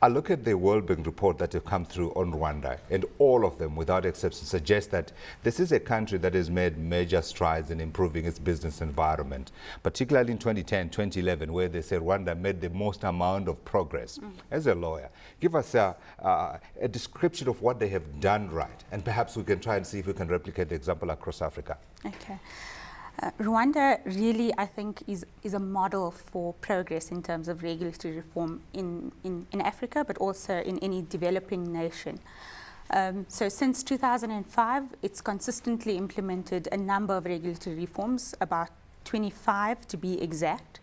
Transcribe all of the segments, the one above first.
I look at the World Bank report that have come through on Rwanda, and all of them, without exception, suggest that this is a country that has made major strides in improving its business environment, particularly in 2010, 2011, where they say Rwanda made the most amount of progress. As a lawyer, give us a description of what they have done right, and perhaps we can try and see if we can replicate the example across Africa. Okay. Rwanda really, I think, is a model for progress in terms of regulatory reform in Africa, but also in any developing nation. So since 2005, it's consistently implemented a number of regulatory reforms, about 25 to be exact.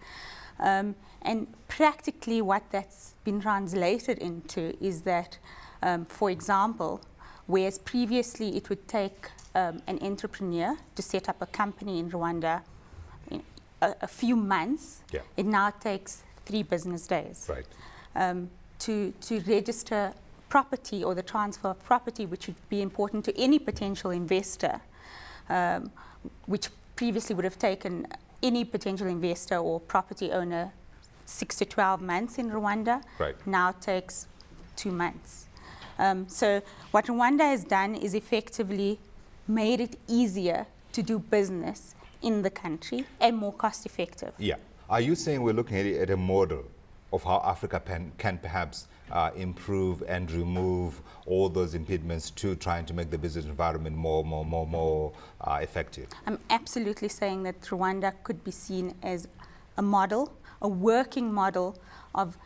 And practically what that's been translated into is that, for example, whereas previously it would take an entrepreneur to set up a company in Rwanda in a few months, it now takes 3 business days. Right. To register property or the transfer of property, which would be important to any potential investor, which previously would have taken any potential investor or property owner 6 to 12 months in Rwanda, now takes 2 months. So what Rwanda has done is effectively made it easier to do business in the country and more cost effective. Yeah. Are you saying we're looking at a model of how Africa can perhaps improve and remove all those impediments to trying to make the business environment more effective? I'm absolutely saying that Rwanda could be seen as a model, a working model of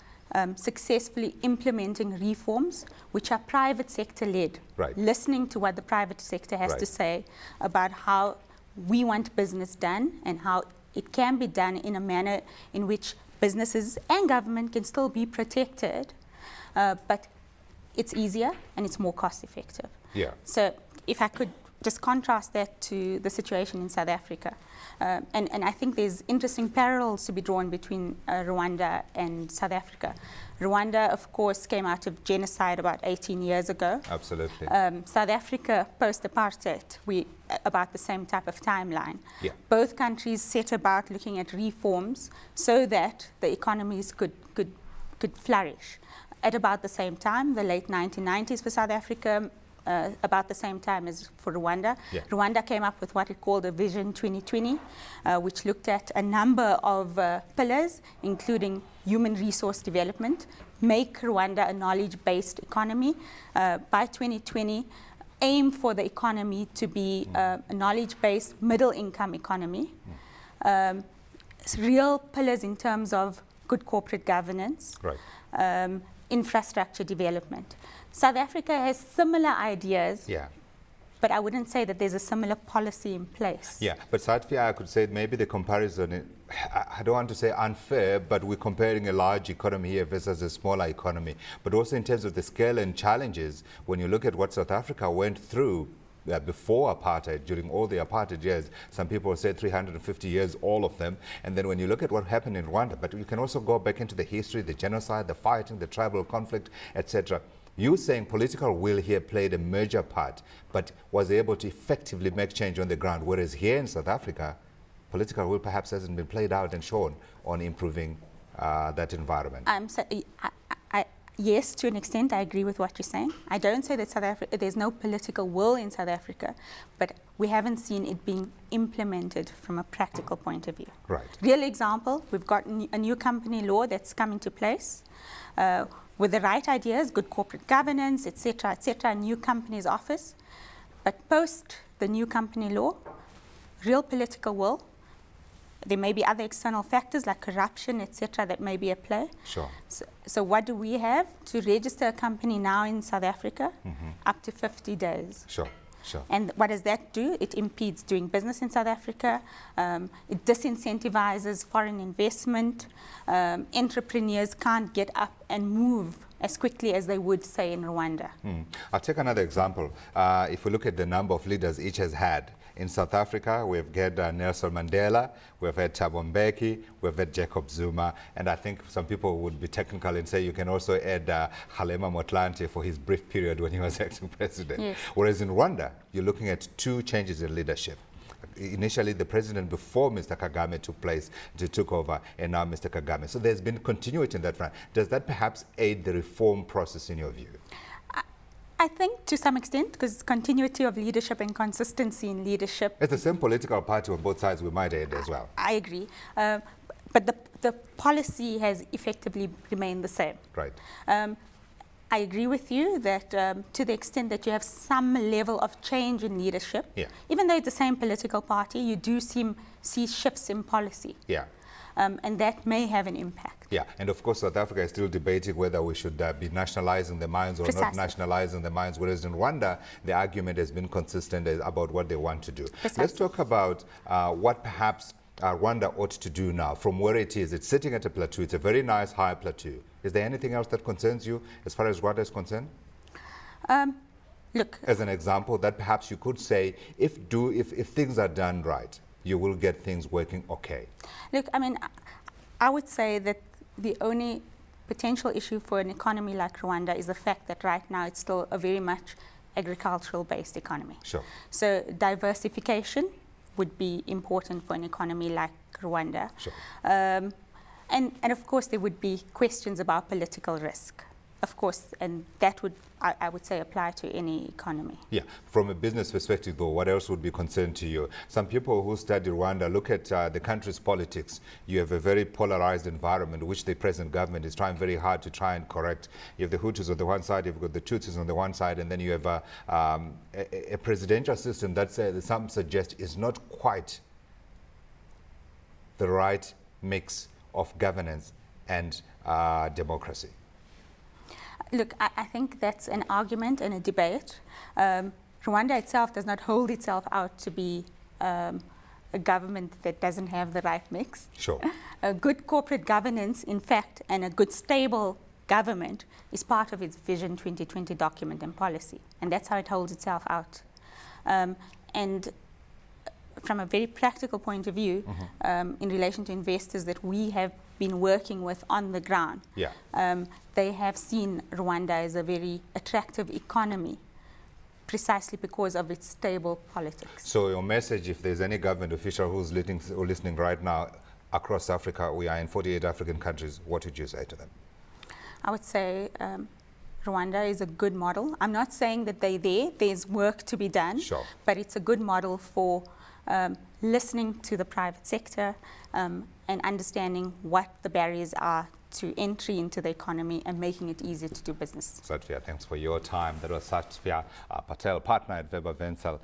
successfully implementing reforms which are private sector led, listening to what the private sector has to say about how we want business done and how it can be done in a manner in which businesses and government can still be protected, but it's easier and it's more cost effective. Yeah. So if I could just contrast that to the situation in South Africa. And I think there's interesting parallels to be drawn between Rwanda and South Africa. Rwanda, of course, came out of genocide about 18 years ago. Absolutely. South Africa, post-apartheid, about the same type of timeline. Yeah. Both countries set about looking at reforms so that the economies could flourish. At about the same time, the late 1990s for South Africa, about the same time as for Rwanda. Yeah. Rwanda came up with what it called a Vision 2020, which looked at a number of pillars, including human resource development, make Rwanda a knowledge-based economy. By 2020, aim for the economy to be a knowledge-based middle-income economy. Real pillars in terms of good corporate governance, infrastructure development. South Africa has similar ideas, but I wouldn't say that there's a similar policy in place. Yeah, but Safiyya, I could say maybe the comparison, I don't want to say unfair, but we're comparing a large economy here versus a smaller economy. But also in terms of the scale and challenges, when you look at what South Africa went through before apartheid, during all the apartheid years, some people say 350 years, all of them. And then when you look at what happened in Rwanda, but you can also go back into the history, the genocide, the fighting, the tribal conflict, etc. You saying political will here played a major part, but was able to effectively make change on the ground, whereas here in South Africa, political will perhaps hasn't been played out and shown on improving that environment. Yes, to an extent, I agree with what you're saying. I don't say that there's no political will in South Africa, but we haven't seen it being implemented from a practical point of view. Right. Real example, we've got a new company law that's come into place. With the right ideas, good corporate governance, etc., new companies office. But post the new company law, real political will, there may be other external factors like corruption, etc., that may be at play. Sure. So what do we have? To register a company now in South Africa, up to 50 days. Sure. Sure. And what does that do? It impedes doing business in South Africa. It disincentivizes foreign investment. Entrepreneurs can't get up and move as quickly as they would, say, in Rwanda. I'll take another example. If we look at the number of leaders each has had, in South Africa, we've had Nelson Mandela, we've had Thabo Mbeki, we've had Jacob Zuma, and I think some people would be technical and say you can also add Kgalema Motlanthe for his brief period when he was acting president. Yes. Whereas in Rwanda, you're looking at 2 changes in leadership. Initially, the president before Mr. Kagame took over, and now Mr. Kagame. So there's been continuity in that front. Does that perhaps aid the reform process in your view? I think to some extent, because continuity of leadership and consistency in leadership. It's the same political party on both sides, we might add as well. I agree. But the policy has effectively remained the same. Right. I agree with you that to the extent that you have some level of change in leadership, even though it's the same political party, you do see shifts in policy. Yeah. And that may have an impact. Yeah, and of course South Africa is still debating whether we should be nationalizing the mines or not nationalizing the mines, whereas in Rwanda, the argument has been consistent about what they want to do. Let's talk about what perhaps Rwanda ought to do now from where it is. It's sitting at a plateau. It's a very nice high plateau. Is there anything else that concerns you as far as Rwanda is concerned? Look, as an example, that perhaps you could say, if things are done right, you will get things working okay. Look, I mean, I would say that the only potential issue for an economy like Rwanda is the fact that right now it's still a very much agricultural-based economy. Sure. So diversification would be important for an economy like Rwanda. Sure. And of course there would be questions about political risk, of course, and that would, I would say, apply to any economy. Yeah. From a business perspective, though, what else would be concerned to you? Some people who study Rwanda look at the country's politics. You have a very polarized environment, which the present government is trying very hard to try and correct. You have the Hutus on the one side, you've got the Tutsis on the one side, and then you have a presidential system that some suggest is not quite the right mix of governance and democracy. Look, I think that's an argument and a debate. Rwanda itself does not hold itself out to be a government that doesn't have the right mix. Sure. A good corporate governance, in fact, and a good stable government is part of its Vision 2020 document and policy, and that's how it holds itself out. And from a very practical point of view, in relation to investors that we have been working with on the ground, they have seen Rwanda as a very attractive economy precisely because of its stable politics. So your message, if there's any government official who's listening right now across Africa, we are in 48 African countries, what would you say to them? I would say Rwanda is a good model. I'm not saying that they're there. There's work to be done, sure, but it's a good model for listening to the private sector and understanding what the barriers are to entry into the economy and making it easier to do business. Safiyya, thanks for your time. That was Safiyya Patel, partner at Webber and Wentzel.